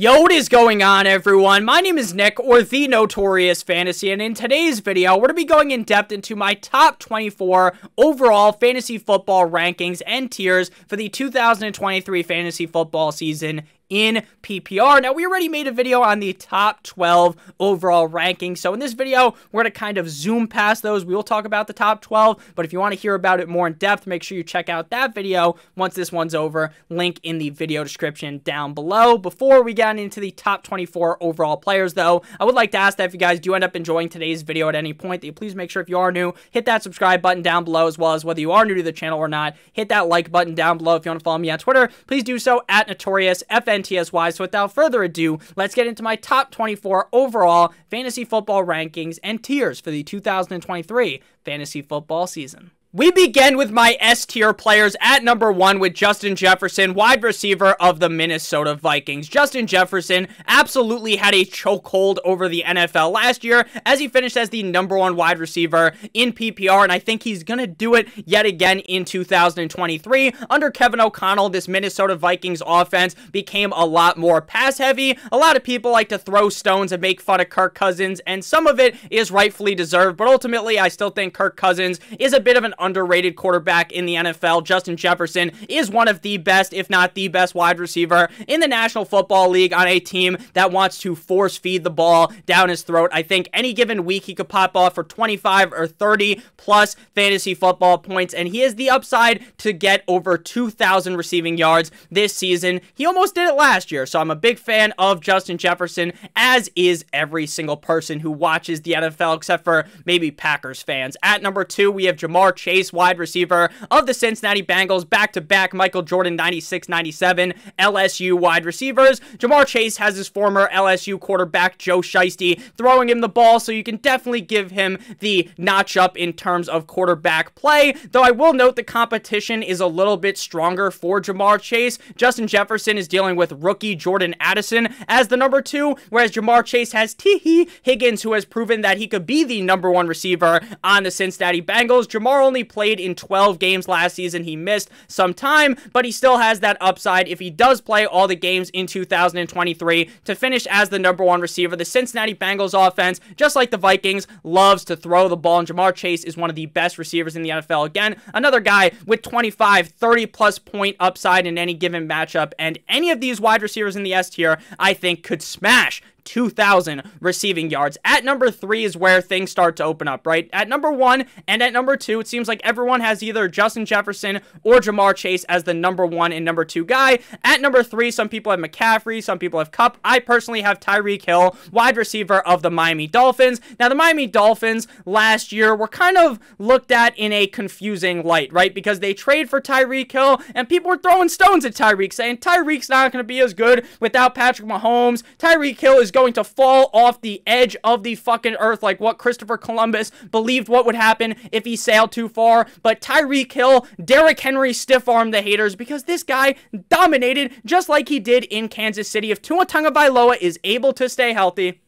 Yo, what is going on, everyone? My name is Nick, or the Notorious Fantasy, and in today's video, we're going to be going in depth into my top 24 overall fantasy football rankings and tiers for the 2023 fantasy football season in PPR. Now, we already made a video on the top 12 overall rankings, so in this video, we're going to kind of zoom past those. We will talk about the top 12, but if you want to hear about it more in depth, make sure you check out that video once this one's over. Link in the video description down below. Before we get into the top 24 overall players, though, I would like to ask that if you guys do end up enjoying today's video at any point, that you please make sure if you are new, hit that subscribe button down below, as well as whether you are new to the channel or not, hit that like button down below. If you want to follow me on Twitter, please do so at NotoriousFantasy. So without further ado, let's get into my top 24 overall fantasy football rankings and tiers for the 2023 fantasy football season. We begin with my S-tier players at number 1 with Justin Jefferson, wide receiver of the Minnesota Vikings. Justin Jefferson absolutely had a chokehold over the NFL last year as he finished as the number 1 wide receiver in PPR, and I think he's going to do it yet again in 2023. Under Kevin O'Connell, this Minnesota Vikings offense became a lot more pass-heavy. A lot of people like to throw stones and make fun of Kirk Cousins, and some of it is rightfully deserved, but ultimately, I still think Kirk Cousins is a bit of an underrated quarterback in the NFL. Justin Jefferson is one of the best, if not the best, wide receiver in the National Football League on a team that wants to force feed the ball down his throat. I think any given week he could pop off for 25 or 30 plus fantasy football points, and he has the upside to get over 2,000 receiving yards this season. He almost did it last year, so I'm a big fan of Justin Jefferson, as is every single person who watches the NFL, except for maybe Packers fans. At number 2, we have Jamar Chase, wide receiver of the Cincinnati Bengals, back-to-back Michael Jordan 96-97 LSU wide receivers. Jamar Chase has his former LSU quarterback Joe Shiesty throwing him the ball, so you can definitely give him the notch up in terms of quarterback play, though I will note the competition is a little bit stronger for Jamar Chase. Justin Jefferson is dealing with rookie Jordan Addison as the number 2, whereas Jamar Chase has Higgins, who has proven that he could be the number 1 receiver on the Cincinnati Bengals. Jamar only played in 12 games last season. He missed some time, but he still has that upside if he does play all the games in 2023 to finish as the number 1 receiver. The Cincinnati Bengals offense, just like the Vikings, loves to throw the ball, and Jamar Chase is one of the best receivers in the NFL. Again, another guy with 25, 30 plus point upside in any given matchup, and any of these wide receivers in the S tier, I think, could smash 2,000 receiving yards. At number 3 is where things start to open up, right? At number 1 and at number 2, it seems like everyone has either Justin Jefferson or Jamar Chase as the number 1 and number 2 guy. At number 3, some people have McCaffrey, some people have Kupp. I personally have Tyreek Hill, wide receiver of the Miami Dolphins. Now, the Miami Dolphins last year were kind of looked at in a confusing light, right? Because they trade for Tyreek Hill, and people were throwing stones at Tyreek, saying Tyreek's not going to be as good without Patrick Mahomes. Tyreek Hill is going to fall off the edge of the fucking earth like what Christopher Columbus believed what would happen if he sailed too far. But Tyreek Hill, Derrick Henry stiff-armed the haters because this guy dominated just like he did in Kansas City. If Tua Tagovailoa is able to stay healthy,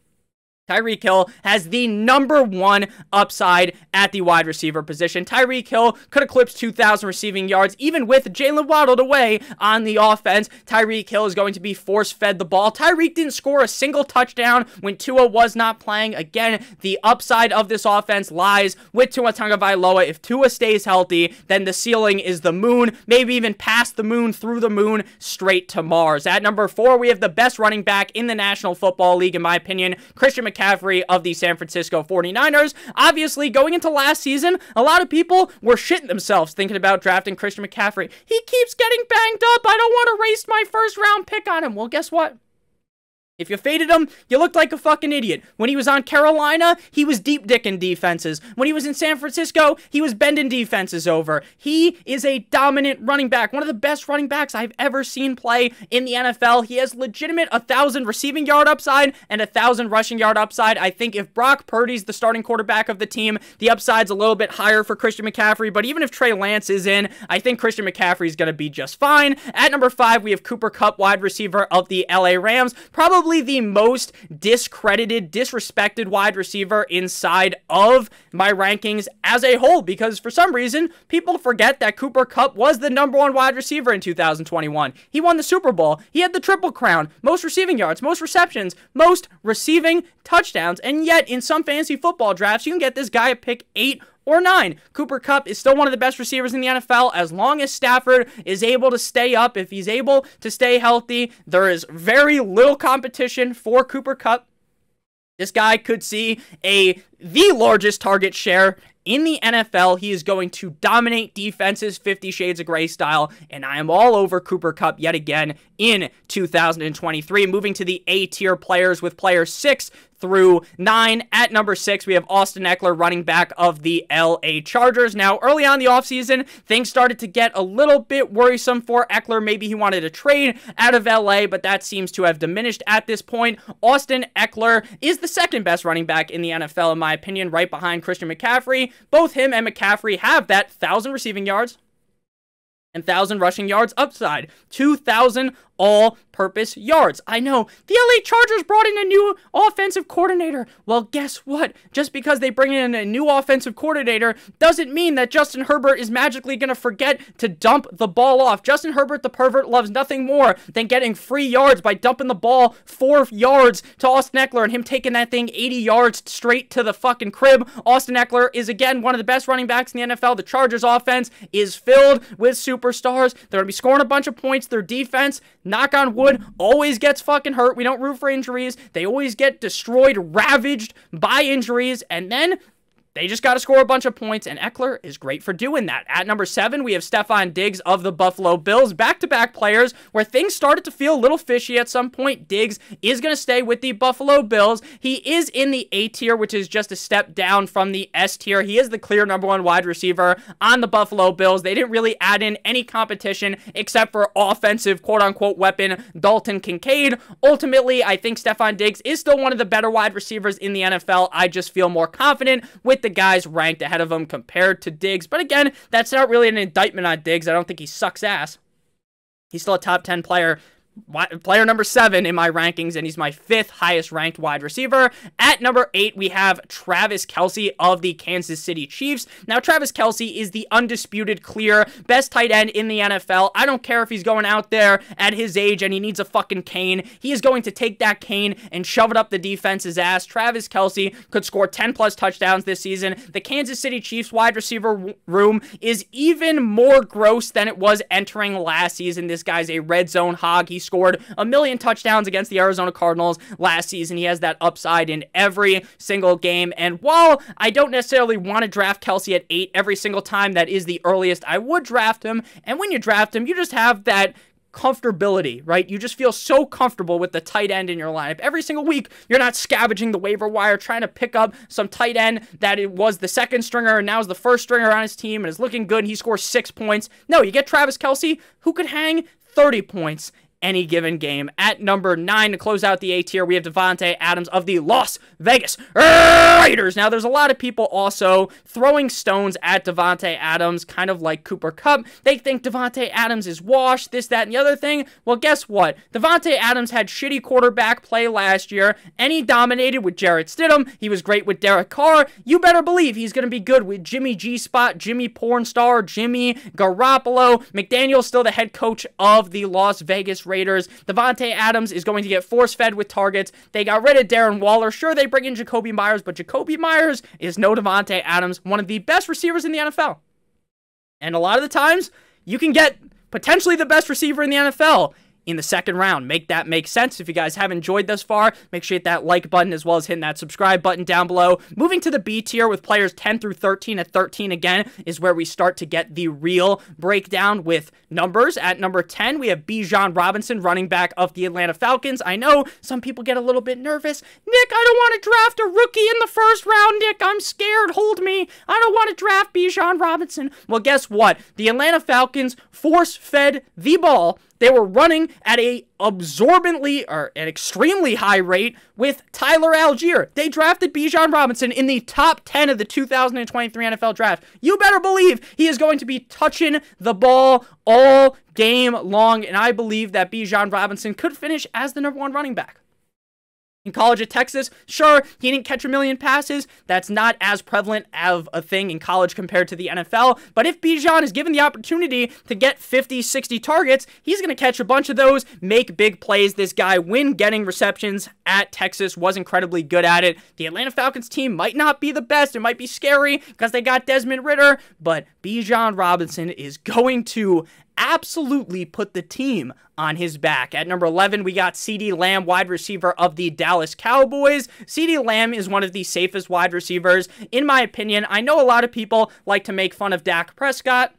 Tyreek Hill has the number 1 upside at the wide receiver position. Tyreek Hill could eclipse 2,000 receiving yards even with Jaylen Waddle away on the offense. Tyreek Hill is going to be force-fed the ball. Tyreek didn't score a single touchdown when Tua was not playing. Again, the upside of this offense lies with Tua Tagovailoa. If Tua stays healthy, then the ceiling is the moon, maybe even past the moon, through the moon, straight to Mars. At number 4, we have the best running back in the National Football League, in my opinion, Christian McCaffrey of the San Francisco 49ers. Obviously, going into last season, a lot of people were shitting themselves thinking about drafting Christian McCaffrey. He keeps getting banged up. I don't want to waste my first round pick on him. Well, guess what? If you faded him, you looked like a fucking idiot. When he was on Carolina, he was deep dicking defenses. When he was in San Francisco, he was bending defenses over. He is a dominant running back, one of the best running backs I've ever seen play in the NFL. He has legitimate 1,000 receiving yard upside and 1,000 rushing yard upside. I think if Brock Purdy's the starting quarterback of the team, the upside's a little bit higher for Christian McCaffrey, but even if Trey Lance is in, I think Christian McCaffrey's going to be just fine. At number 5, we have Cooper Kupp, wide receiver of the LA Rams. Probably probably the most discredited, disrespected wide receiver inside of my rankings as a whole, because for some reason, people forget that Cooper Kupp was the #1 wide receiver in 2021. He won the Super Bowl. He had the Triple Crown, most receiving yards, most receptions, most receiving touchdowns, and yet in some fantasy football drafts, you can get this guy at pick 8 or 9. Cooper Kupp is still one of the best receivers in the NFL as long as Stafford is able to stay up. If he's able to stay healthy, there is very little competition for Cooper Kupp. This guy could see the largest target share in the NFL. He is going to dominate defenses 50 Shades of Grey style, and I am all over Cooper Kupp yet again in 2023. Moving to the A-tier players with players 6 through 9. At number 6, we have Austin Ekeler, running back of the LA Chargers. Now, early on in the offseason, things started to get a little bit worrisome for Ekeler. Maybe he wanted to trade out of LA, but that seems to have diminished at this point. Austin Ekeler is the second best running back in the NFL, in my opinion, right behind Christian McCaffrey. Both him and McCaffrey have that 1,000 receiving yards and 1,000 rushing yards upside. 2,000 all-purpose yards. I know, the LA Chargers brought in a new offensive coordinator. Well, guess what? Just because they bring in a new offensive coordinator doesn't mean that Justin Herbert is magically going to forget to dump the ball off. Justin Herbert, the pervert, loves nothing more than getting free yards by dumping the ball 4 yards to Austin Ekeler and him taking that thing 80 yards straight to the fucking crib. Austin Ekeler is, again, one of the best running backs in the NFL. The Chargers offense is filled with superstars. They're going to be scoring a bunch of points. Their defense, knock on wood, always gets fucking hurt. We don't root for injuries. They always get destroyed, ravaged by injuries, and then they just got to score a bunch of points, and Ekeler is great for doing that. At number 7, we have Stefon Diggs of the Buffalo Bills. Back-to-back players where things started to feel a little fishy at some point. Diggs is going to stay with the Buffalo Bills. He is in the A tier, which is just a step down from the S tier. He is the clear #1 wide receiver on the Buffalo Bills. They didn't really add in any competition except for offensive quote-unquote weapon Dalton Kincaid. Ultimately, I think Stefon Diggs is still one of the better wide receivers in the NFL. I just feel more confident with the guys ranked ahead of him compared to Diggs. But again, that's not really an indictment on Diggs. I don't think he sucks ass. He's still a top 10 player. Player number 7 in my rankings, and he's my 5th highest ranked wide receiver. At number 8, we have Travis Kelce of the Kansas City Chiefs. Now, Travis Kelce is the undisputed clear best tight end in the NFL. I don't care if he's going out there at his age and he needs a fucking cane. He is going to take that cane and shove it up the defense's ass. Travis Kelce could score 10 plus touchdowns this season. The Kansas City Chiefs wide receiver room is even more gross than it was entering last season. This guy's a red zone hog. He scored 1 million touchdowns against the Arizona Cardinals last season. He has that upside in every single game. And while I don't necessarily want to draft Kelce at 8 every single time, that is the earliest I would draft him. And when you draft him, you just have that comfortability, right? You just feel so comfortable with the tight end in your lineup. Every single week, you're not scavenging the waiver wire, trying to pick up some tight end that it was the second stringer and now is the first stringer on his team and is looking good and he scores 6 points. No, you get Travis Kelce, who could hang 30 points any given game. At number 9, to close out the A tier, we have Davante Adams of the Las Vegas Raiders. Now, there's a lot of people also throwing stones at Davante Adams, kind of like Cooper Kupp. They think Davante Adams is washed, this, that, and the other thing. Well, guess what? Davante Adams had shitty quarterback play last year, and he dominated with Jarrett Stidham. He was great with Derek Carr. You better believe he's going to be good with Jimmy G-Spot, Jimmy Pornstar, Jimmy Garoppolo. McDaniel's still the head coach of the Las Vegas Raiders. Davante Adams is going to get force-fed with targets. They got rid of Darren Waller. Sure, they bring in Jacoby Myers, but Jacoby Myers is no Davante Adams, one of the best receivers in the NFL. And a lot of the times, you can get potentially the best receiver in the NFL in the second round. Make that make sense. If you guys have enjoyed thus far, make sure you hit that like button as well as hitting that subscribe button down below. Moving to the B tier with players 10 through 13. At 13 again is where we start to get the real breakdown with numbers. At number 10, we have Bijan Robinson, running back of the Atlanta Falcons. I know some people get a little bit nervous. Nick, I don't want to draft a rookie in the first round, Nick. I'm scared. Hold me. I don't want to draft Bijan Robinson. Well, guess what? The Atlanta Falcons force-fed the ball. They were running at an extremely high rate with Tyler Algier. They drafted Bijan Robinson in the top 10 of the 2023 NFL draft. You better believe he is going to be touching the ball all game long, and I believe that Bijan Robinson could finish as the #1 running back. In college at Texas, sure, he didn't catch a million passes. That's not as prevalent of a thing in college compared to the NFL. But if Bijan is given the opportunity to get 50, 60 targets, he's going to catch a bunch of those, make big plays. This guy, when getting receptions at Texas, was incredibly good at it. The Atlanta Falcons team might not be the best. It might be scary because they got Desmond Ridder. But Bijan Robinson is going to absolutely put the team on his back. At number 11, we got CeeDee Lamb, wide receiver of the Dallas Cowboys. CeeDee Lamb is one of the safest wide receivers, in my opinion. I know a lot of people like to make fun of Dak Prescott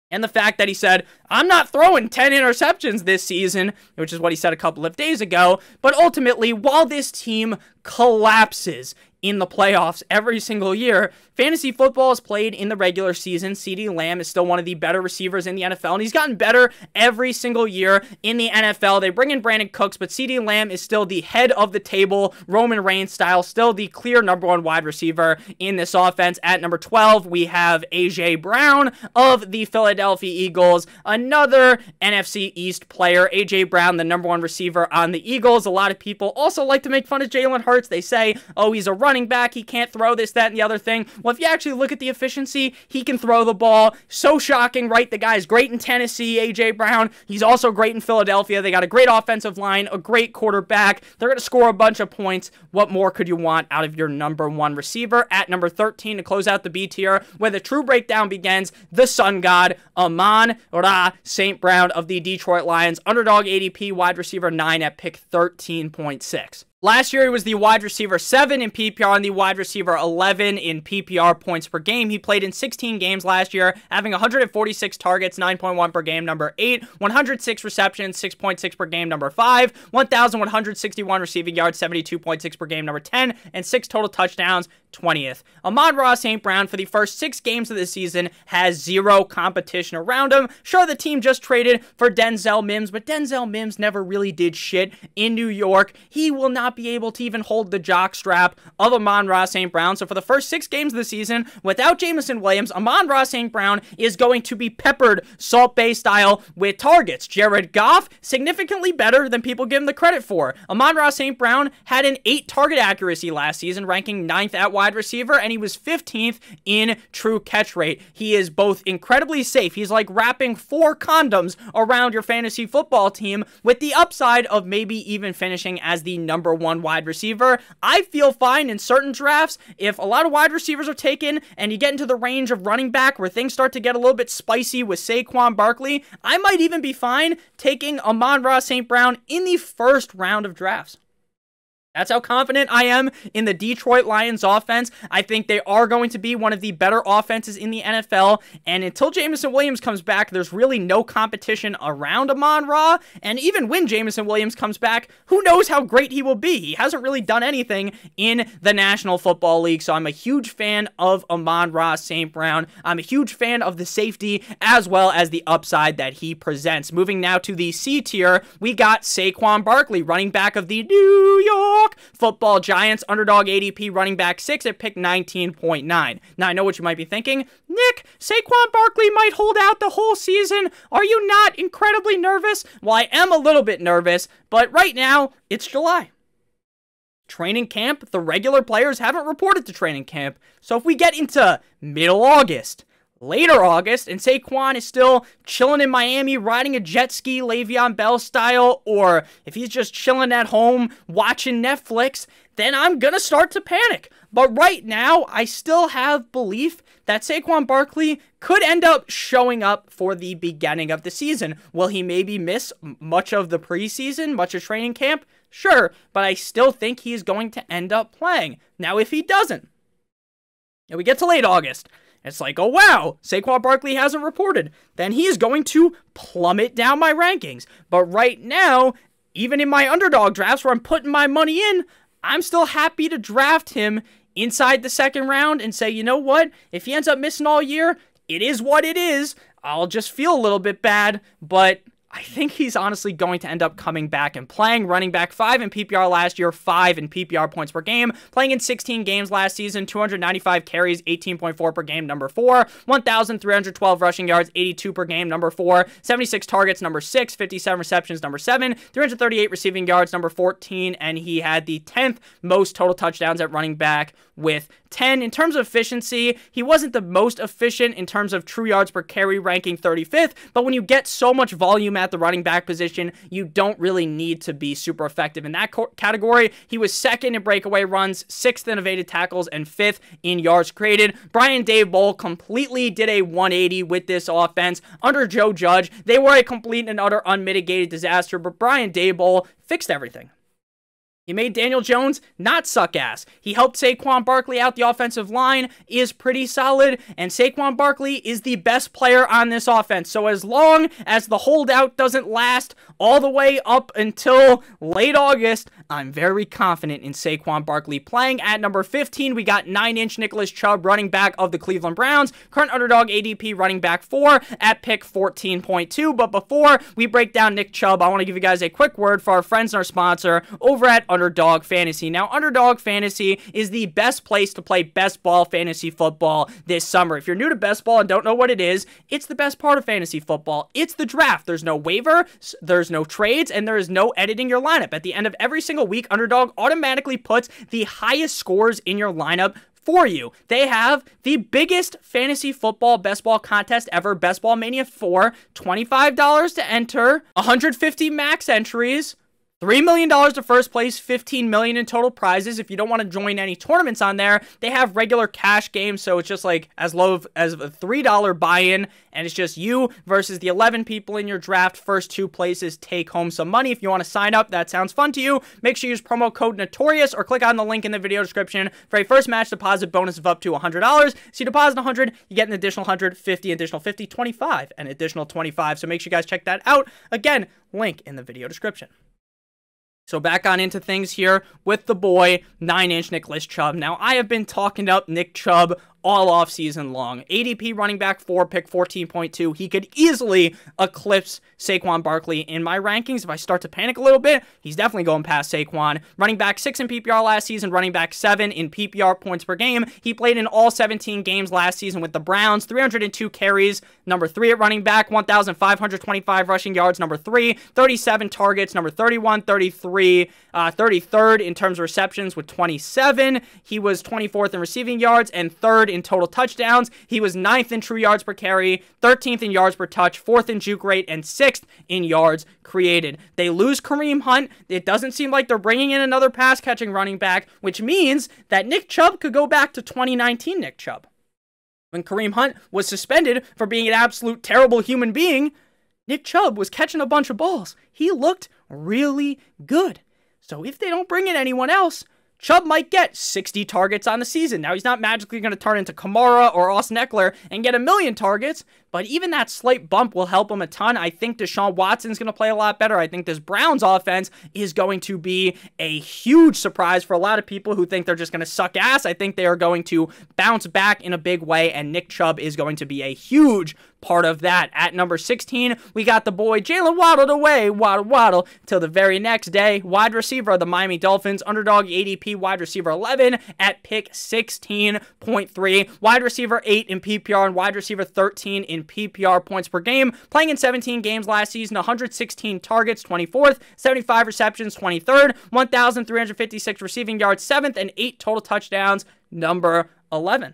and the fact that he said, I'm not throwing 10 interceptions this season, which is what he said a couple of days ago. But ultimately, while this team collapses in the playoffs every single year, fantasy football is played in the regular season. CeeDee Lamb is still one of the better receivers in the NFL, and he's gotten better every single year in the NFL. They bring in Brandon Cooks, but CeeDee Lamb is still the head of the table, Roman Reigns style, still the clear number one wide receiver in this offense. At number 12, we have A.J. Brown of the Philadelphia Eagles, another NFC East player. A.J. Brown, the number one receiver on the Eagles. A lot of people also like to make fun of Jalen Hurts. They say, oh, he's a running back, he can't throw this, that, and the other thing. Well, if you actually look at the efficiency, he can throw the ball. So shocking, right? The guy's great in Tennessee, A.J. Brown. He's also great in Philadelphia. They got a great offensive line, a great quarterback. They're going to score a bunch of points. What more could you want out of your number one receiver? At number 13, to close out the B tier, where the true breakdown begins, the sun god, Amon-Ra St. Brown of the Detroit Lions. Underdog ADP, wide receiver 9 at pick 13.6. Last year, he was the wide receiver 7 in PPR and the wide receiver 11 in PPR points per game. He played in 16 games last year, having 146 targets, 9.1 per game, number 8, 106 receptions, 6.6 per game, number 5, 1,161 receiving yards, 72.6 per game, number 10, and 6 total touchdowns, 20th. Amon-Ra St. Brown, for the first 6 games of the season, has 0 competition around him. Sure, the team just traded for Denzel Mims, but Denzel Mims never really did shit in New York. He will not be able to even hold the jockstrap of Amon-Ra St. Brown. So for the first 6 games of the season, without Jameson Williams, Amon-Ra St. Brown is going to be peppered Salt Bay style with targets. Jared Goff, significantly better than people give him the credit for. Amon-Ra St. Brown had an 8 target accuracy last season, ranking 9th at wide receiver, and he was 15th in true catch rate. He is both incredibly safe. He's like wrapping 4 condoms around your fantasy football team, with the upside of maybe even finishing as the number 1 wide receiver. I feel fine in certain drafts if a lot of wide receivers are taken and you get into the range of running back where things start to get a little bit spicy with Saquon Barkley. I might even be fine taking Amon-Ra St. Brown in the first round of drafts. That's how confident I am in the Detroit Lions offense. I think they are going to be one of the better offenses in the NFL. And until Jameson Williams comes back, there's really no competition around Amon-Ra. And even when Jameson Williams comes back, who knows how great he will be? He hasn't really done anything in the National Football League. So I'm a huge fan of Amon-Ra St. Brown. I'm a huge fan of the safety as well as the upside that he presents. Moving now to the C tier, we got Saquon Barkley, running back of the New York Football Giants, underdog ADP, running back 6 at pick 19.9. Now, I know what you might be thinking. Nick, Saquon Barkley might hold out the whole season. Are you not incredibly nervous? Well, I am a little bit nervous, but right now, it's July. Training camp, the regular players haven't reported to training camp. So if we get into middle August, later August, and Saquon is still chilling in Miami, riding a jet ski, Le'Veon Bell style, or if he's just chilling at home, watching Netflix, then I'm gonna start to panic. But right now, I still have belief that Saquon Barkley could end up showing up for the beginning of the season. Will he maybe miss much of the preseason, much of training camp? Sure, but I still think he's going to end up playing. Now, if he doesn't, and we get to late August, it's like, oh wow, Saquon Barkley hasn't reported. Then he is going to plummet down my rankings. But right now, even in my underdog drafts where I'm putting my money in, I'm still happy to draft him inside the second round and say, you know what? If he ends up missing all year, it is what it is. I'll just feel a little bit bad, but I think he's honestly going to end up coming back and playing. Running back 5 in PPR last year, 5 in PPR points per game. Playing in 16 games last season, 295 carries, 18.4 per game, number 4. 1,312 rushing yards, 82 per game, number 4. 76 targets, number 6. 57 receptions, number 7. 338 receiving yards, number 14. And he had the 10th most total touchdowns at running back with 10. In terms of efficiency, he wasn't the most efficient in terms of true yards per carry, ranking 35th, but when you get so much volume at the running back position, you don't really need to be super effective in that category. He was 2nd in breakaway runs, 6th in evaded tackles, and 5th in yards created. Brian Daboll completely did a 180 with this offense. Under Joe Judge, they were a complete and utter unmitigated disaster, but Brian Daboll fixed everything. He made Daniel Jones not suck ass. He helped Saquon Barkley out. The offensive line is pretty solid, and Saquon Barkley is the best player on this offense. So as long as the holdout doesn't last all the way up until late August, I'm very confident in Saquon Barkley playing. At number 15, we got 9-inch Nicholas Chubb, running back of the Cleveland Browns. Current underdog ADP running back 4 at pick 14.2. But before we break down Nick Chubb, I want to give you guys a quick word for our friends and our sponsor over at Underdog Fantasy. Now, Underdog Fantasy is the best place to play best ball fantasy football this summer. If you're new to best ball and don't know what it is, it's the best part of fantasy football. It's the draft. There's no waiver, there's no trades, and there is no editing your lineup. At the end of every single week, Underdog automatically puts the highest scores in your lineup for you. They have the biggest fantasy football best ball contest ever, Best Ball Mania 4, $25 to enter, 150 max entries, $3 million to first place, $15 million in total prizes. If you don't want to join any tournaments on there, they have regular cash games, so it's just like as low as a $3 buy-in, and it's just you versus the 11 people in your draft. First 2 places take home some money. If you want to sign up, that sounds fun to you, make sure you use promo code Notorious or click on the link in the video description for a first match deposit bonus of up to $100. So you deposit 100, you get an additional 100, 50, additional 50, 25, an additional 25. So make sure you guys check that out. Again, link in the video description. So back on into things here with the boy, 9-inch Nicholas Chubb. Now, I have been talking up Nick Chubb all off season long. ADP running back 4, pick 14.2. He could easily eclipse Saquon Barkley in my rankings. If I start to panic a little bit, he's definitely going past Saquon. Running back 6 in PPR last season, running back 7 in PPR points per game. He played in all 17 games last season with the Browns, 302 carries, number 3 at running back, 1,525 rushing yards, number 3, 37 targets, number 31, 33, 33rd in terms of receptions with 27. He was 24th in receiving yards and 3rd in total touchdowns. He was 9th in true yards per carry, 13th in yards per touch, 4th in juke rate, and 6th in yards created. They lose Kareem Hunt. It doesn't seem like they're bringing in another pass-catching running back, which means that Nick Chubb could go back to 2019 Nick Chubb. When Kareem Hunt was suspended for being an absolute terrible human being, Nick Chubb was catching a bunch of balls. He looked really good. So if they don't bring in anyone else, Chubb might get 60 targets on the season. Now, he's not magically going to turn into Kamara or Austin Ekeler and get 1 million targets, but even that slight bump will help him a ton. I think Deshaun Watson's going to play a lot better. I think this Browns offense is going to be a huge surprise for a lot of people who think they're just going to suck ass. I think they are going to bounce back in a big way, and Nick Chubb is going to be a huge part of that. At number 16, we got the boy Jaylen waddled away, waddle, till the very next day. Wide receiver of the Miami Dolphins, underdog ADP wide receiver 11 at pick 16.3. Wide receiver 8 in PPR and wide receiver 13 in PPR points per game. Playing in 17 games last season, 116 targets, 24th, 75 receptions, 23rd, 1,356 receiving yards, 7th, and 8 total touchdowns, number 11.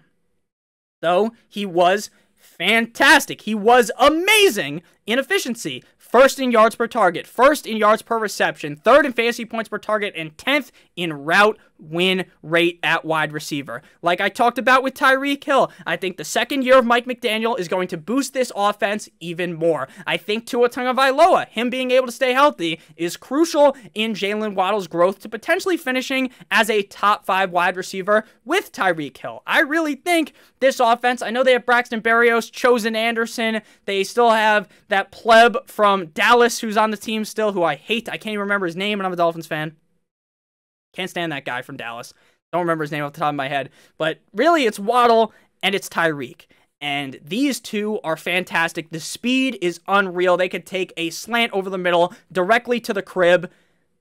Though he was fantastic. He was amazing in efficiency. 1st in yards per target, 1st in yards per reception, 3rd in fantasy points per target, and 10th in route win rate at wide receiver. Like I talked about with Tyreek Hill, I think the second year of Mike McDaniel is going to boost this offense even more. I think Tua Tagovailoa, him being able to stay healthy, is crucial in Jaylen Waddle's growth to potentially finishing as a top 5 wide receiver with Tyreek Hill. I really think this offense, I know they have Braxton Berrios, Chosen Anderson, they still have that pleb from Dallas who's on the team still, who I hate. I can't even remember his name, and I'm a Dolphins fan. Can't stand that guy from Dallas. Don't remember his name off the top of my head. But really, it's Waddle and it's Tyreek. And these two are fantastic. The speed is unreal. They could take a slant over the middle directly to the crib.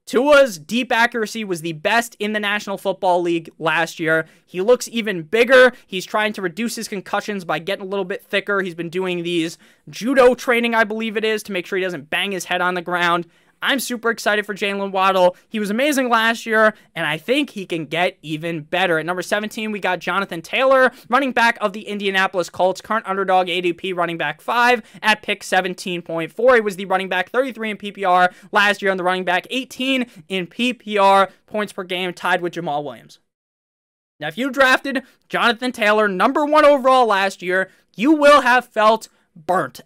Tua's deep accuracy was the best in the National Football League last year. He looks even bigger. He's trying to reduce his concussions by getting a little bit thicker. He's been doing these judo training, I believe it is, to make sure he doesn't bang his head on the ground. I'm super excited for Jaylen Waddle. He was amazing last year, and I think he can get even better. At number 17, we got Jonathan Taylor, running back of the Indianapolis Colts, current underdog ADP running back 5 at pick 17.4. He was the running back 33 in PPR last year, and the running back 18 in PPR points per game, tied with Jamal Williams. Now, if you drafted Jonathan Taylor, number 1 overall last year, you will have felt burnt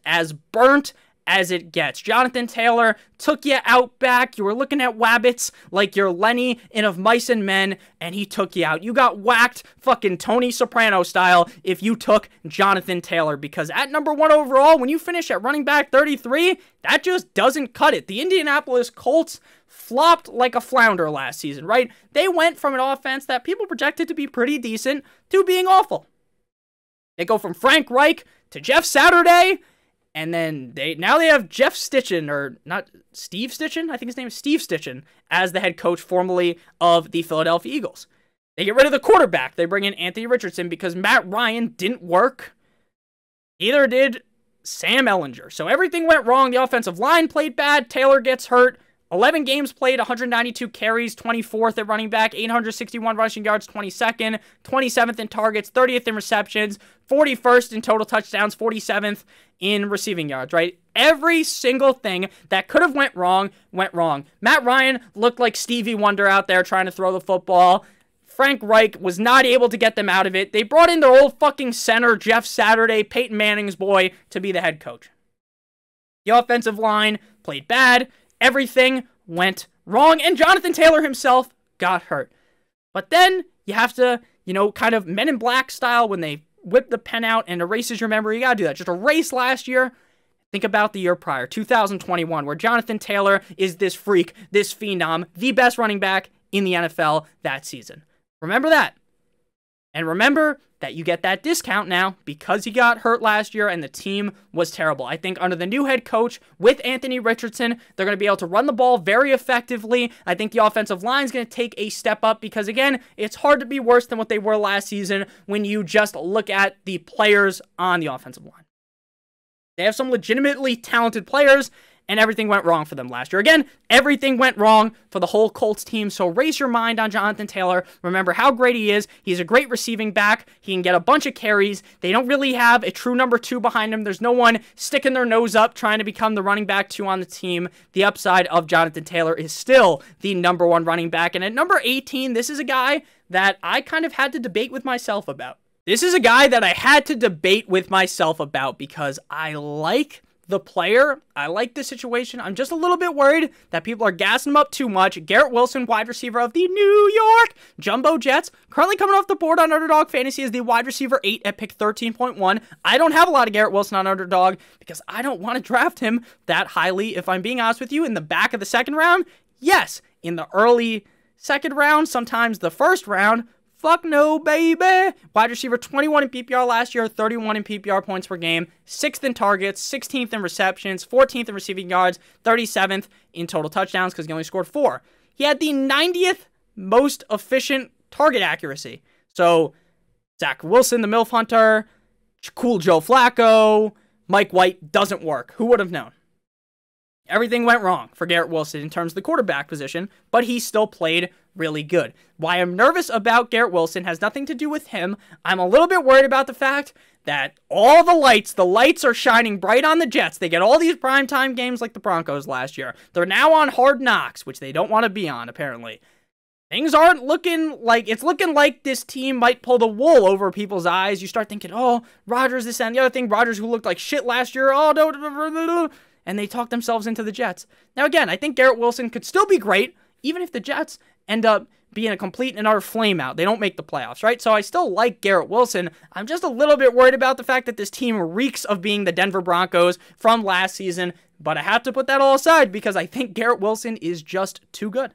as it gets. Jonathan Taylor took you out back. You were looking at wabbits like you're Lenny in Of Mice and Men, and he took you out. You got whacked fucking Tony Soprano style if you took Jonathan Taylor, because at number 1 overall, when you finish at running back 33, that just doesn't cut it. The Indianapolis Colts flopped like a flounder last season, right? They went from an offense that people projected to be pretty decent to being awful. They go from Frank Reich to Jeff Saturday, and then now they have Jeff Stitchen, or not Steve Stitchen, I think his name is Steve Stitchen, as the head coach formerly of the Philadelphia Eagles. They get rid of the quarterback. They bring in Anthony Richardson because Matt Ryan didn't work. Neither did Sam Ehlinger. So everything went wrong. The offensive line played bad. Taylor gets hurt. 11 games played, 192 carries, 24th at running back, 861 rushing yards, 22nd, 27th in targets, 30th in receptions, 41st in total touchdowns, 47th in receiving yards, right? Every single thing that could have went wrong, went wrong. Matt Ryan looked like Stevie Wonder out there trying to throw the football. Frank Reich was not able to get them out of it. They brought in their old fucking center, Jeff Saturday, Peyton Manning's boy, to be the head coach. The offensive line played bad. Everything went wrong, and Jonathan Taylor himself got hurt. But then you have to, kind of Men in Black style, when they whip the pen out and erases your memory, you gotta do that. Just erase last year. Think about the year prior, 2021, where Jonathan Taylor is this freak, this phenom, the best running back in the NFL that season. Remember that. And remember that you get that discount now because he got hurt last year and the team was terrible. I think under the new head coach with Anthony Richardson, they're going to be able to run the ball very effectively. I think the offensive line is going to take a step up because, again, it's hard to be worse than what they were last season when you just look at the players on the offensive line. They have some legitimately talented players, and everything went wrong for them last year. Again, everything went wrong for the whole Colts team, so raise your mind on Jonathan Taylor. Remember how great he is. He's a great receiving back. He can get a bunch of carries. They don't really have a true number 2 behind him. There's no one sticking their nose up trying to become the running back 2 on the team. The upside of Jonathan Taylor is still the number 1 running back. And at number 18, this is a guy that I kind of had to debate with myself about. This is a guy that I had to debate with myself about because I like the player. I like the situation. I'm just a little bit worried that people are gassing him up too much. Garrett Wilson, wide receiver of the New York Jumbo Jets, currently coming off the board on Underdog Fantasy as the wide receiver 8 at pick 13.1. I don't have a lot of Garrett Wilson on Underdog because I don't want to draft him that highly. If I'm being honest with you, in the back of the second round, yes. In the early second round, sometimes the first round, fuck no, baby. Wide receiver 21 in PPR last year, 31 in PPR points per game, 6th in targets, 16th in receptions, 14th in receiving yards, 37th in total touchdowns because he only scored 4. He had the 90th most efficient target accuracy. So, Zach Wilson, the MILF Hunter, cool Joe Flacco, Mike White doesn't work. Who would have known? Everything went wrong for Garrett Wilson in terms of the quarterback position, but he still played really good. Why I'm nervous about Garrett Wilson has nothing to do with him. I'm a little bit worried about the fact that all the lights are shining bright on the Jets. They get all these primetime games like the Broncos last year. They're now on Hard Knocks, which they don't want to be on, apparently. Things aren't looking like, it's looking like this team might pull the wool over people's eyes. You start thinking, oh, Rodgers, this and the other thing. Rodgers, who looked like shit last year. Oh, no. And they talk themselves into the Jets. Now, again, I think Garrett Wilson could still be great, even if the Jets end up being a complete and utter flame out. They don't make the playoffs, right? So I still like Garrett Wilson. I'm just a little bit worried about the fact that this team reeks of being the Denver Broncos from last season. But I have to put that all aside because I think Garrett Wilson is just too good.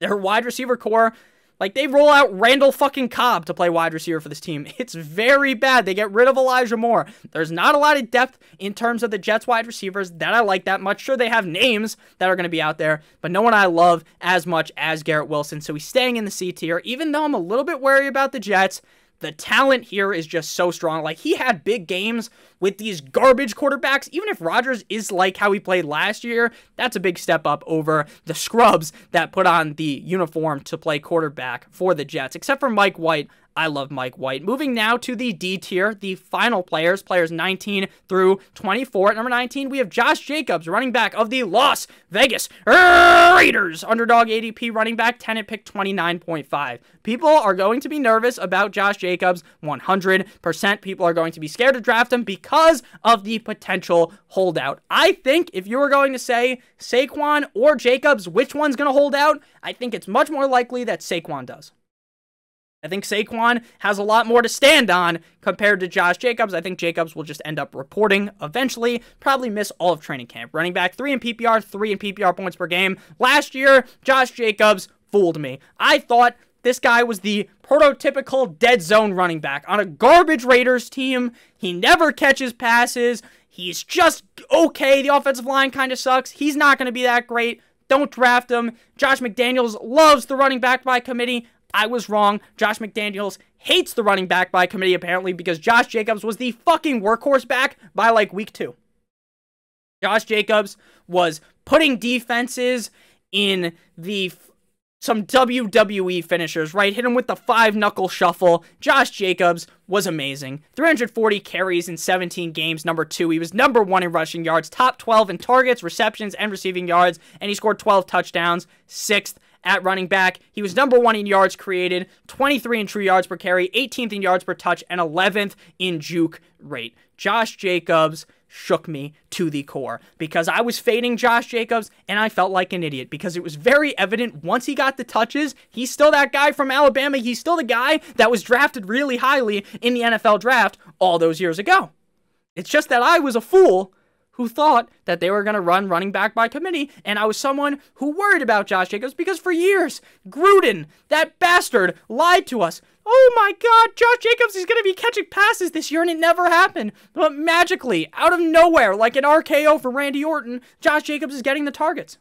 Their wide receiver core, Like, they roll out Randall fucking Cobb to play wide receiver for this team. It's very bad. They get rid of Elijah Moore. There's not a lot of depth in terms of the Jets wide receivers that I like that much. Sure, they have names that are going to be out there, but no one I love as much as Garrett Wilson. So he's staying in the C tier. Even though I'm a little bit wary about the Jets, the talent here is just so strong. Like, he had big games with these garbage quarterbacks. Even if Rodgers is like how he played last year, that's a big step up over the scrubs that put on the uniform to play quarterback for the Jets. Except for Mike White. I love Mike White. Moving now to the D tier, the final players 19 through 24. At number 19, we have Josh Jacobs, running back of the Las Vegas Raiders. Underdog ADP running back, 10 at pick 29.5. People are going to be nervous about Josh Jacobs, 100%. People are going to be scared to draft him because of the potential holdout. I think if you were going to say Saquon or Jacobs, which one's going to hold out, I think it's much more likely that Saquon does. I think Saquon has a lot more to stand on compared to Josh Jacobs. I think Jacobs will just end up reporting eventually, probably miss all of training camp. Running back 3 in PPR, 3 in PPR points per game. Last year, Josh Jacobs fooled me. I thought this guy was the prototypical dead zone running back on a garbage Raiders team. He never catches passes. He's just okay. The offensive line kind of sucks. He's not going to be that great. Don't draft him. Josh McDaniels loves the running back by committee. I was wrong. Josh McDaniels hates the running back by committee, apparently, because Josh Jacobs was the fucking workhorse back by, like, week 2. Josh Jacobs was putting defenses in some WWE finishers, right? Hit him with the 5-knuckle shuffle. Josh Jacobs was amazing. 340 carries in 17 games, number 2. He was number 1 in rushing yards, top 12 in targets, receptions, and receiving yards, and he scored 12 touchdowns, 6th at running back. He was number 1 in yards created, 23 in true yards per carry, 18th in yards per touch, and 11th in juke rate. Josh Jacobs shook me to the core because I was fading Josh Jacobs and I felt like an idiot because it was very evident once he got the touches, he's still that guy from Alabama. He's still the guy that was drafted really highly in the NFL draft all those years ago. It's just that I was a fool who thought that they were going to run running back by committee, and I was someone who worried about Josh Jacobs because for years, Gruden, that bastard, lied to us. Oh my God, Josh Jacobs is going to be catching passes this year, and it never happened. But magically, out of nowhere, like an RKO for Randy Orton, Josh Jacobs is getting the targets.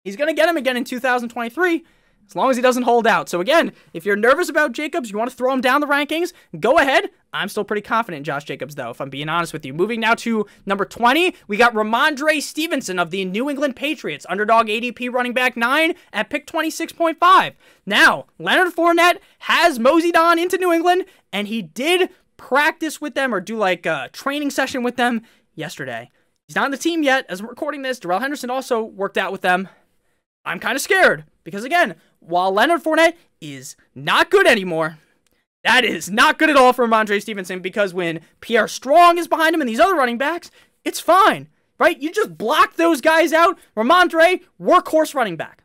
He's going to get him again in 2023, as long as he doesn't hold out. So again, if you're nervous about Jacobs, you want to throw him down the rankings, go ahead. I'm still pretty confident in Josh Jacobs, though, if I'm being honest with you. Moving now to number 20, we got Rhamondre Stevenson of the New England Patriots. Underdog ADP running back 9 at pick 26.5. Now, Leonard Fournette has moseyed on into New England, and he did practice with them or do like a training session with them yesterday. He's not on the team yet. As I'm recording this, Darrell Henderson also worked out with them. I'm kind of scared because, again, while Leonard Fournette is not good anymore, that is not good at all for Rhamondre Stevenson because when Pierre Strong is behind him and these other running backs, it's fine, right? You just block those guys out. Rhamondre, workhorse running back.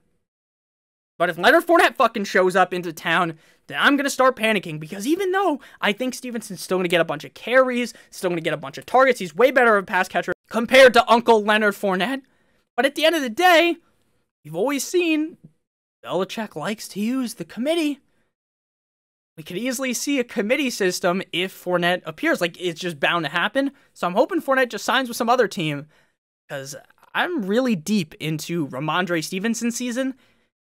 But if Leonard Fournette fucking shows up into town, then I'm going to start panicking because even though I think Stevenson's still going to get a bunch of carries, still going to get a bunch of targets, he's way better of a pass catcher compared to Uncle Leonard Fournette. But at the end of the day, you've always seen Belichick likes to use the committee. We could easily see a committee system if Fournette appears. Like, it's just bound to happen. So I'm hoping Fournette just signs with some other team because I'm really deep into Rhamondre Stevenson season,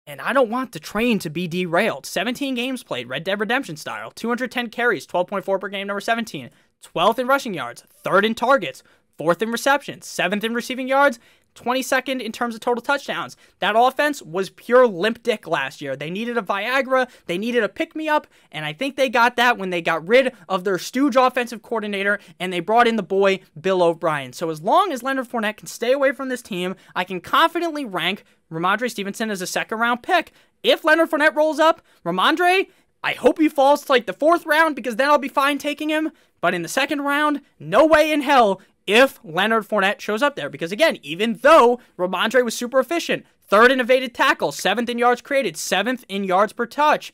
and I don't want the train to be derailed. 17 games played, Red Dead Redemption style. 210 carries, 12.4 per game, number 17. 12th in rushing yards, 3rd in targets, 4th in receptions, 7th in receiving yards, 22nd in terms of total touchdowns. That offense was pure limp dick last year. They needed a Viagra, they needed a pick-me-up, and I think they got that when they got rid of their stooge offensive coordinator and they brought in the boy Bill O'Brien. So as long as Leonard Fournette can stay away from this team, I can confidently rank Rhamondre Stevenson as a second-round pick. If Leonard Fournette rolls up, Rhamondre, I hope he falls to like the 4th round because then I'll be fine taking him. But in the 2nd round, no way in hell if Leonard Fournette shows up there. Because again, even though Rhamondre was super efficient, 3rd in evaded tackle, 7th in yards created, 7th in yards per touch,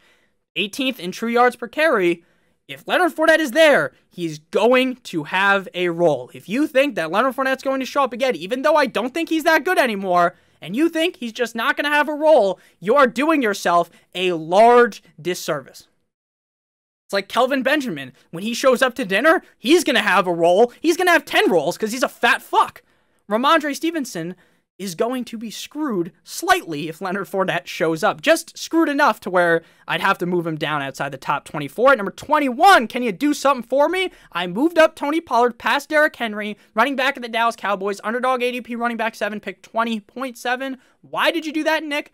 18th in true yards per carry, if Leonard Fournette is there, he's going to have a role. If you think that Leonard Fournette's going to show up again, even though I don't think he's that good anymore, and you think he's just not going to have a role, you are doing yourself a large disservice. It's like Kelvin Benjamin. When he shows up to dinner, he's going to have a role. He's going to have 10 roles because he's a fat fuck. Rhamondre Stevenson is going to be screwed slightly if Leonard Fournette shows up. Just screwed enough to where I'd have to move him down outside the top 24. At number 21, can you do something for me? I moved up Tony Pollard past Derrick Henry, running back of the Dallas Cowboys, underdog ADP, running back 7, pick 20.7. Why did you do that, Nick?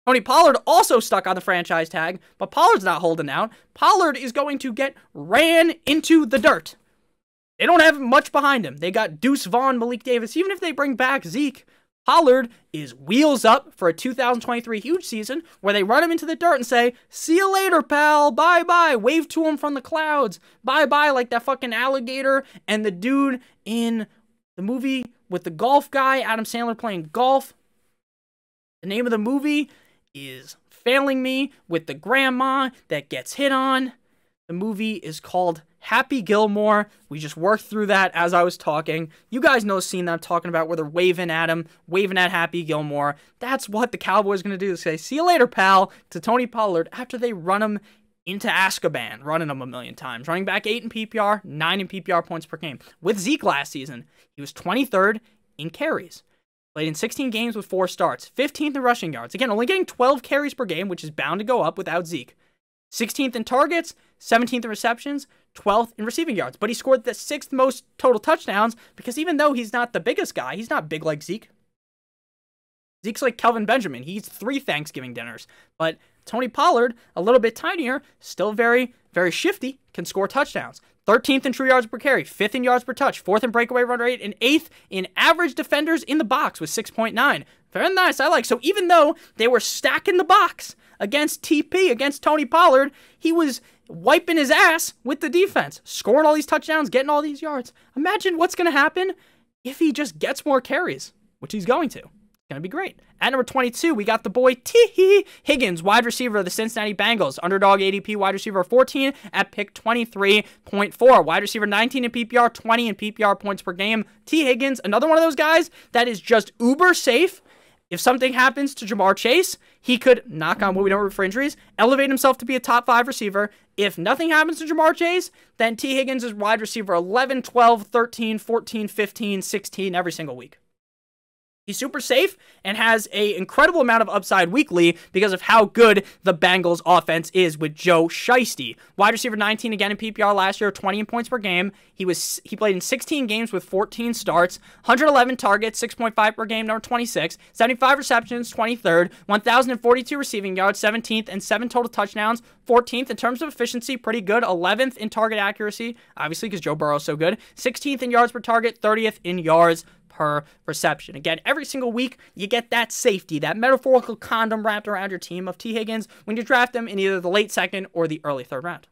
Tony Pollard also stuck on the franchise tag, but Pollard's not holding out. Pollard is going to get ran into the dirt. They don't have much behind him. They got Deuce Vaughn, Malik Davis. Even if they bring back Zeke, Pollard is wheels up for a 2023 huge season where they run him into the dirt and say, see you later, pal. Bye-bye. Wave to him from the clouds. Bye-bye, like that fucking alligator and the dude in the movie with the golf guy, Adam Sandler playing golf. The name of the movie is failing me, with the grandma that gets hit on. The movie is called Happy Gilmore. We just worked through that as I was talking. You guys know the scene that I'm talking about where they're waving at him, waving at Happy Gilmore. That's what the Cowboys are going to do. They say, see you later, pal, to Tony Pollard after they run him into Azkaban, running him a million times. Running back 8 in PPR, 9 in PPR points per game. With Zeke last season, he was 23rd in carries. Played in 16 games with 4 starts. 15th in rushing yards. Again, only getting 12 carries per game, which is bound to go up without Zeke. 16th in targets, 17th in receptions, 12th in receiving yards. But he scored the 6th most total touchdowns because even though he's not the biggest guy, he's not big like Zeke. Zeke's like Kelvin Benjamin. He eats 3 Thanksgiving dinners. But Tony Pollard, a little bit tinier, still very, very shifty, can score touchdowns. 13th in true yards per carry, 5th in yards per touch, 4th in breakaway run rate, and 8th in average defenders in the box with 6.9. Very nice, I like. So even though they were stacking the box against TP, against Tony Pollard, he was wiping his ass with the defense, scoring all these touchdowns, getting all these yards. Imagine what's going to happen if he just gets more carries, which he's going to. Going to be great. At number 22, we got the boy Higgins, wide receiver of the Cincinnati Bengals. Underdog ADP, wide receiver 14 at pick 23.4. Wide receiver 19 in PPR, 20 in PPR points per game. Higgins, another one of those guys that is just uber safe. If something happens to Jamar Chase, he could, knock on wood, we don't root for injuries, elevate himself to be a top 5 receiver. If nothing happens to Jamar Chase, then Higgins is wide receiver 11, 12, 13, 14, 15, 16 every single week. He's super safe and has an incredible amount of upside weekly because of how good the Bengals offense is with Joe Shiesty. Wide receiver 19 again in PPR last year, 20 in points per game. He played in 16 games with 14 starts, 111 targets, 6.5 per game, number 26, 75 receptions, 23rd, 1,042 receiving yards, 17th, and 7 total touchdowns, 14th in terms of efficiency, pretty good, 11th in target accuracy, obviously because Joe Burrow's so good, 16th in yards per target, 30th in yards per reception. Again, every single week, you get that safety, that metaphorical condom wrapped around your team of Higgins when you draft them in either the late 2nd or the early 3rd round.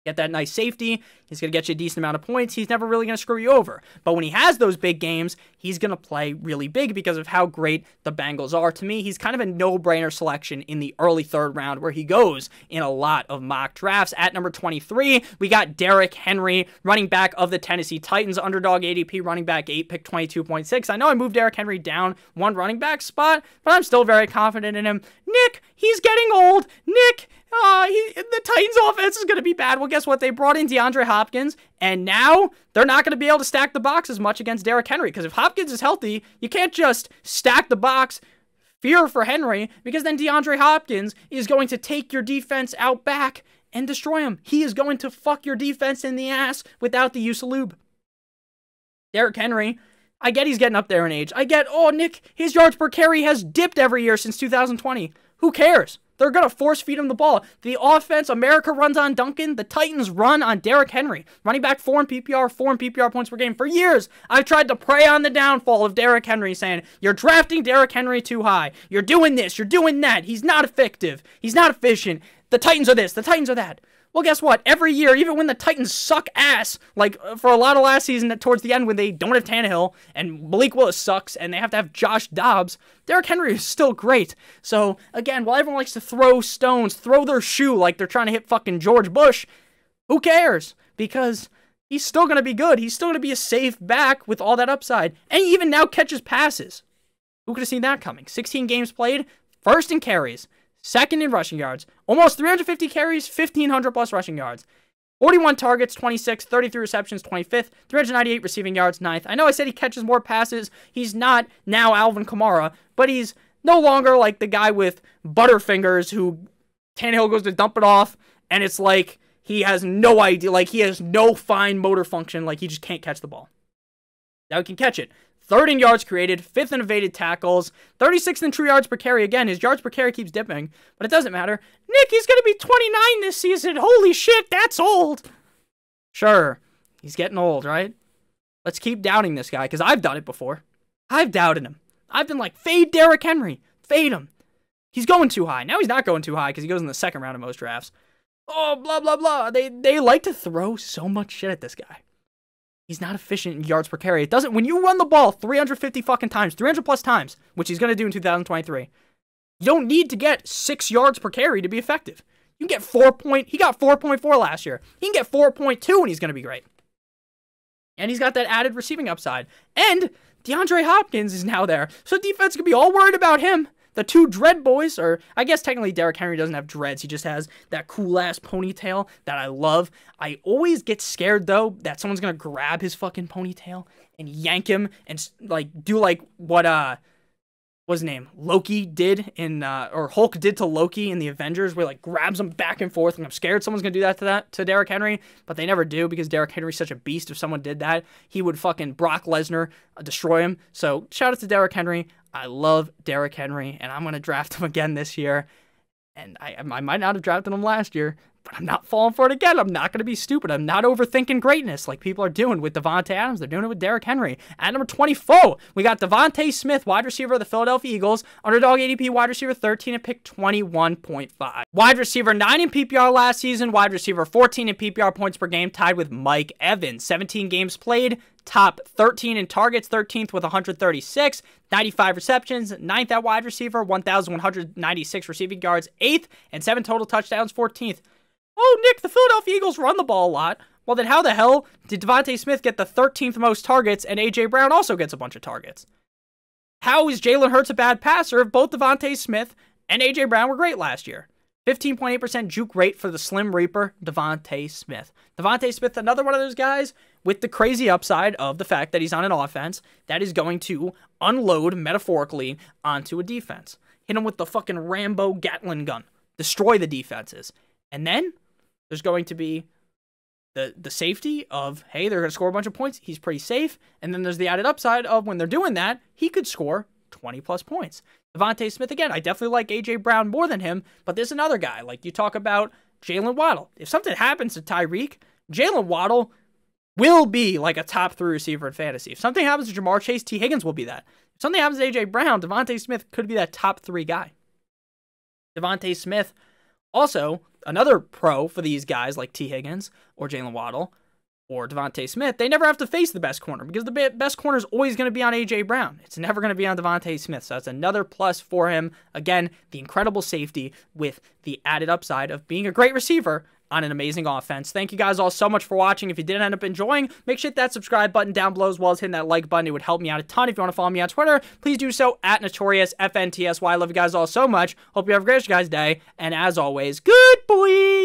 Get that nice safety. He's going to get you a decent amount of points. He's never really going to screw you over. But when he has those big games, he's going to play really big because of how great the Bengals are. To me, he's kind of a no-brainer selection in the early 3rd round where he goes in a lot of mock drafts. At number 23, we got Derrick Henry, running back of the Tennessee Titans, underdog ADP, running back 8, pick 22.6. I know I moved Derrick Henry down 1 running back spot, but I'm still very confident in him. Nick, he's getting old. Nick, the Titans offense is going to be bad. Well, guess what? They brought in DeAndre Hopkins, and now they're not going to be able to stack the box as much against Derrick Henry, because if Hopkins is healthy, you can't just stack the box, fear for Henry, because then DeAndre Hopkins is going to take your defense out back and destroy him. He is going to fuck your defense in the ass without the use of lube. Derrick Henry, I get he's getting up there in age. I get, oh, Nick, his yards per carry has dipped every year since 2020. Who cares? They're going to force feed him the ball. The offense, America runs on Duncan. The Titans run on Derrick Henry. Running back 4 in PPR points per game. For years, I've tried to prey on the downfall of Derrick Henry, saying, you're drafting Derrick Henry too high. You're doing this. You're doing that. He's not effective. He's not efficient. The Titans are this. The Titans are that. Well, guess what? Every year, even when the Titans suck ass, like for a lot of last season towards the end when they don't have Tannehill and Malik Willis sucks and they have to have Josh Dobbs, Derrick Henry is still great. So, again, while everyone likes to throw stones, throw their shoe like they're trying to hit fucking George Bush, who cares? Because he's still going to be good. He's still going to be a safe back with all that upside. And he even now catches passes. Who could have seen that coming? 16 games played, first in carries, second in rushing yards, almost 350 carries, 1,500 plus rushing yards. 41 targets, 26, 33 receptions, 25th, 398 receiving yards, 9th. I know I said he catches more passes. He's not now Alvin Kamara, but he's no longer like the guy with butterfingers who Tannehill goes to dump it off, and it's like he has no idea, like he has no fine motor function, like he just can't catch the ball. Now he can catch it. 3rd in yards created, 5th in evaded tackles, 36th in true yards per carry. Again, his yards per carry keeps dipping, but it doesn't matter. Nick, he's going to be 29 this season. Holy shit, that's old. Sure, he's getting old, right? Let's keep doubting this guy, because I've done it before. I've doubted him. I've been like, fade Derrick Henry. Fade him. He's going too high. Now he's not going too high because he goes in the 2nd round of most drafts. Oh, blah, blah, blah. They like to throw so much shit at this guy. He's not efficient in yards per carry. It doesn't, when you run the ball 350 fucking times, 300 plus times, which he's going to do in 2023, you don't need to get 6 yards per carry to be effective. You can get he got 4.4 last year. He can get 4.2 and he's going to be great. And he's got that added receiving upside. And DeAndre Hopkins is now there. So defense could be all worried about him. The 2 dread boys, or I guess technically Derrick Henry doesn't have dreads. He just has that cool-ass ponytail that I love. I always get scared, though, that someone's going to grab his fucking ponytail and yank him and, like, do, like, what, what's his name? Loki did in, or Hulk did to Loki in the Avengers, where, like, grabs him back and forth. And I'm scared someone's going to do that to Derrick Henry, but they never do because Derrick Henry's such a beast. If someone did that, he would fucking Brock Lesnar destroy him. So, shout out to Derrick Henry. I love Derrick Henry, and I'm going to draft him again this year. And I might not have drafted him last year, but I'm not falling for it again. I'm not going to be stupid. I'm not overthinking greatness like people are doing with Davante Adams. They're doing it with Derrick Henry. At number 24, we got Davante Smith, wide receiver of the Philadelphia Eagles. Underdog ADP, wide receiver 13 and pick 21.5. Wide receiver 9 in PPR last season. Wide receiver 14 in PPR points per game, tied with Mike Evans. 17 games played. Top 13 in targets, 13th with 136, 95 receptions, 9th at wide receiver, 1,196 receiving yards, 8th, and 7 total touchdowns, 14th. Oh, Nick, the Philadelphia Eagles run the ball a lot. Well, then how the hell did Davante Smith get the 13th most targets and A.J. Brown also gets a bunch of targets? How is Jalen Hurts a bad passer if both Davante Smith and A.J. Brown were great last year? 15.8% juke rate for the Slim Reaper, Davante Smith. Davante Smith, another one of those guys with the crazy upside of the fact that he's on an offense that is going to unload, metaphorically, onto a defense. Hit him with the fucking Rambo Gatling gun. Destroy the defenses. And then there's going to be the safety of, hey, they're going to score a bunch of points. He's pretty safe. And then there's the added upside of when they're doing that, he could score 20-plus points. Davante Smith, again, I definitely like A.J. Brown more than him, but there's another guy. Like, you talk about Jaylen Waddle. If something happens to Tyreek, Jaylen Waddle will be like a top 3 receiver in fantasy. If something happens to Jamar Chase, T. Higgins will be that. If something happens to A.J. Brown, Davante Smith could be that top 3 guy. Davante Smith, also, another pro for these guys like T. Higgins or Jaylen Waddle or Davante Smith, they never have to face the best corner because the best corner is always going to be on A.J. Brown. It's never going to be on Davante Smith, so that's another plus for him. Again, the incredible safety with the added upside of being a great receiver on an amazing offense. Thank you guys all so much for watching. If you did end up enjoying, make sure to hit that subscribe button down below as well as hitting that like button. It would help me out a ton. If you want to follow me on Twitter, please do so at NotoriousFNTSY. I love you guys all so much. Hope you have a great guys' day. And as always, good boy.